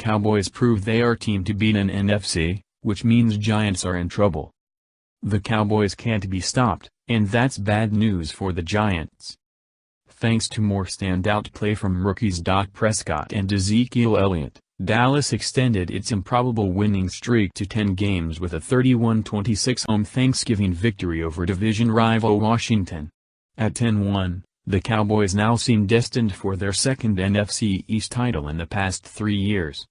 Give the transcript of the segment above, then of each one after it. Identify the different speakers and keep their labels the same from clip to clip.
Speaker 1: Cowboys prove they are team to beat in NFC, which means Giants are in trouble. The Cowboys can't be stopped, and that's bad news for the Giants. Thanks to more standout play from rookies Prescott and Ezekiel Elliott, Dallas extended its improbable winning streak to 10 games with a 31-26 home Thanksgiving victory over division rival Washington. At 10-1, the Cowboys now seem destined for their second NFC East title in the past 3 years.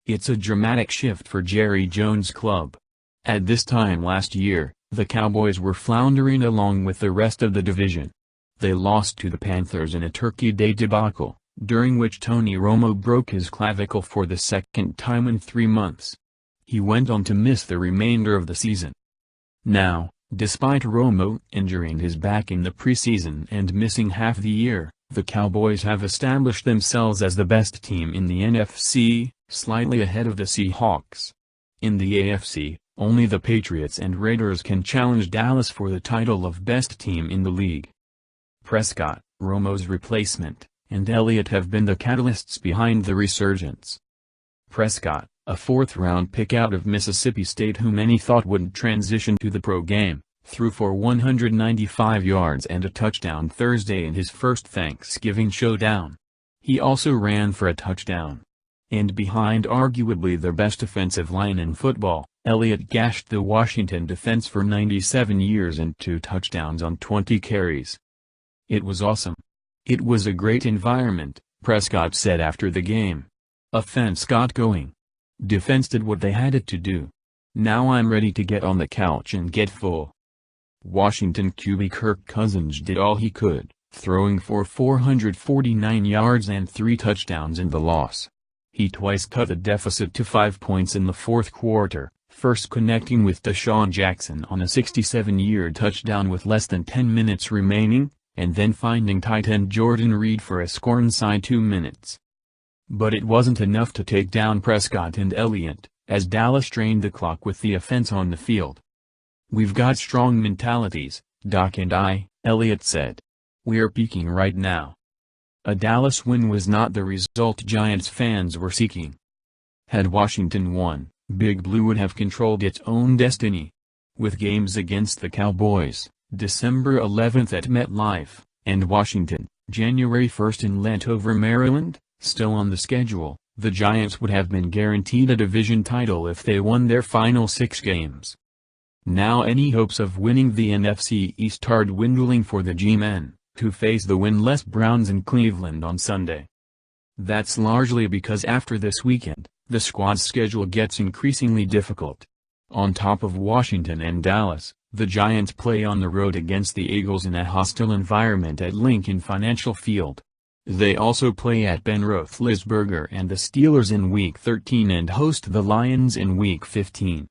Speaker 1: It's a dramatic shift for Jerry Jones' club. At this time last year, the Cowboys were floundering along with the rest of the division. They lost to the Panthers in a Turkey Day debacle, during which Tony Romo broke his clavicle for the second time in 3 months. He went on to miss the remainder of the season. Now, despite Romo injuring his back in the preseason and missing half the year, the Cowboys have established themselves as the best team in the NFC, slightly ahead of the Seahawks. In the AFC, only the Patriots and Raiders can challenge Dallas for the title of best team in the league. Prescott, Romo's replacement, and Elliott have been the catalysts behind the resurgence. Prescott, a fourth-round pick out of Mississippi State who many thought would transition to the pro game, threw for 195 yards and a touchdown Thursday in his first Thanksgiving showdown. He also ran for a touchdown. And behind arguably the best offensive line in football, Elliott gashed the Washington defense for 97 yards and 2 touchdowns on 20 carries. "It was awesome. It was a great environment," Prescott said after the game. "Offense got going. Defense did what they had to do. Now I'm ready to get on the couch and get full." Washington QB Kirk Cousins did all he could, throwing for 449 yards and 3 touchdowns in the loss. He twice cut the deficit to 5 points in the fourth quarter, first connecting with Deshaun Jackson on a 67-yard touchdown with less than 10 minutes remaining, and then finding tight end Jordan Reed for a score inside 2 minutes. But it wasn't enough to take down Prescott and Elliott, as Dallas drained the clock with the offense on the field. "We've got strong mentalities, Doc and I," Elliott said. "We're peaking right now." A Dallas win was not the result Giants fans were seeking. Had Washington won, Big Blue would have controlled its own destiny. With games against the Cowboys, December 11th at MetLife, and Washington, January 1st in Landover, Maryland, still on the schedule, the Giants would have been guaranteed a division title if they won their final 6 games. Now any hopes of winning the NFC East are dwindling for the G-Men, who face the winless Browns in Cleveland on Sunday. That's largely because after this weekend, the squad's schedule gets increasingly difficult. On top of Washington and Dallas, the Giants play on the road against the Eagles in a hostile environment at Lincoln Financial Field. They also play at Ben Roethlisberger and the Steelers in Week 13 and host the Lions in Week 15.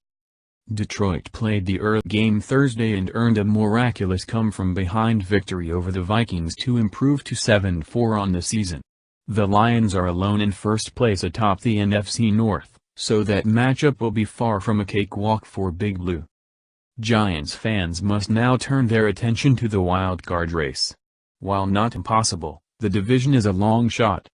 Speaker 1: Detroit played the early game Thursday and earned a miraculous come-from-behind victory over the Vikings to improve to 7-4 on the season. The Lions are alone in first place atop the NFC North, so that matchup will be far from a cakewalk for Big Blue. Giants fans must now turn their attention to the wild-card race. While not impossible, the division is a long shot.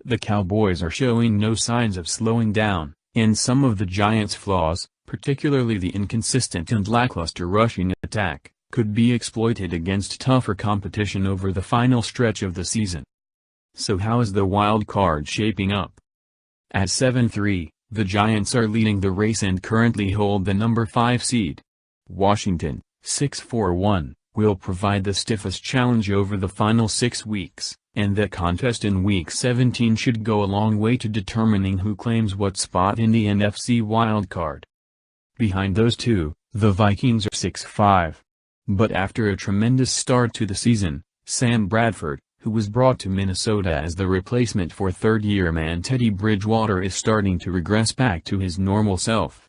Speaker 1: The Cowboys are showing no signs of slowing down, and some of the Giants' flaws, particularly the inconsistent and lackluster rushing attack, could be exploited against tougher competition over the final stretch of the season. So how is the wild card shaping up? At 7-3, the Giants are leading the race and currently hold the number 5 seed. Washington, 6-4-1, will provide the stiffest challenge over the final 6 weeks, and the contest in Week 17 should go a long way to determining who claims what spot in the NFC wildcard. Behind those two, the Vikings are 6-5. But after a tremendous start to the season, Sam Bradford, who was brought to Minnesota as the replacement for third-year man Teddy Bridgewater, is starting to regress back to his normal self.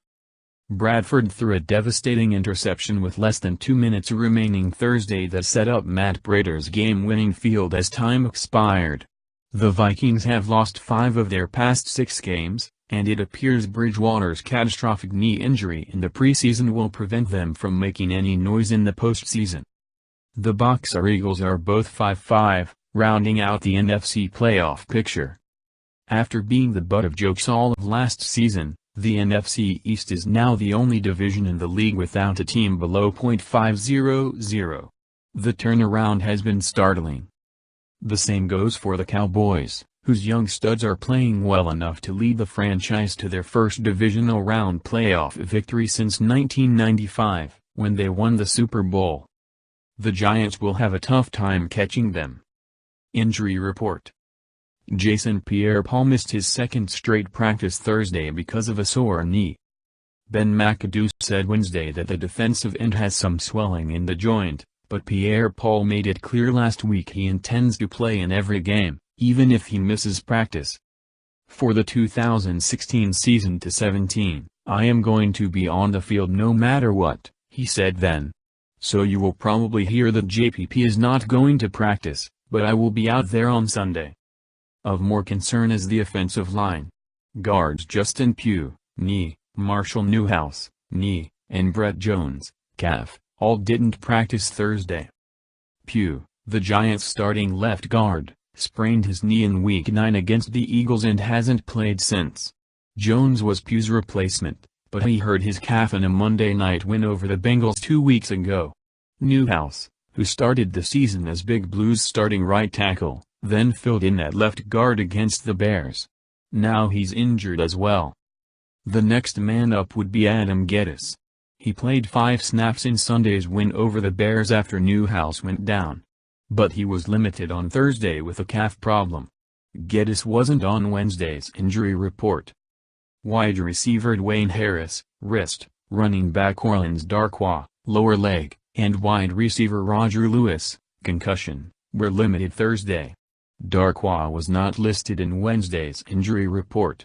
Speaker 1: Bradford threw a devastating interception with less than 2 minutes remaining Thursday that set up Matt Breiter's game-winning field as time expired. The Vikings have lost 5 of their past 6 games, and it appears Bridgewater's catastrophic knee injury in the preseason will prevent them from making any noise in the postseason. The Bucs or Eagles are both 5-5, rounding out the NFC playoff picture. After being the butt of jokes all of last season, the NFC East is now the only division in the league without a team below .500. The turnaround has been startling. The same goes for the Cowboys, whose young studs are playing well enough to lead the franchise to their first divisional round playoff victory since 1995, when they won the Super Bowl. The Giants will have a tough time catching them. Injury report. Jason Pierre-Paul missed his second straight practice Thursday because of a sore knee. Ben McAdoo said Wednesday that the defensive end has some swelling in the joint, but Pierre-Paul made it clear last week he intends to play in every game, even if he misses practice. For the 2016 season to 17, I am going to be on the field no matter what, he said then. So you will probably hear that JPP is not going to practice, but I will be out there on Sunday. Of more concern is the offensive line. Guards Justin Pugh, knee, Marshall Newhouse, knee, and Brett Jones, calf, all didn't practice Thursday. Pugh, the Giants' starting left guard, sprained his knee in Week 9 against the Eagles and hasn't played since. Jones was Pugh's replacement, but he hurt his calf in a Monday night win over the Bengals 2 weeks ago. Newhouse, who started the season as Big Blue's starting right tackle, then filled in at left guard against the Bears. Now he's injured as well. The next man up would be Adam Geddes. He played 5 snaps in Sunday's win over the Bears after Newhouse went down. But he was limited on Thursday with a calf problem. Geddes wasn't on Wednesday's injury report. Wide receiver Dwayne Harris, wrist, running back Orleans Darkwa, lower leg, and wide receiver Roger Lewis, concussion, were limited Thursday. Darkwa was not listed in Wednesday's injury report.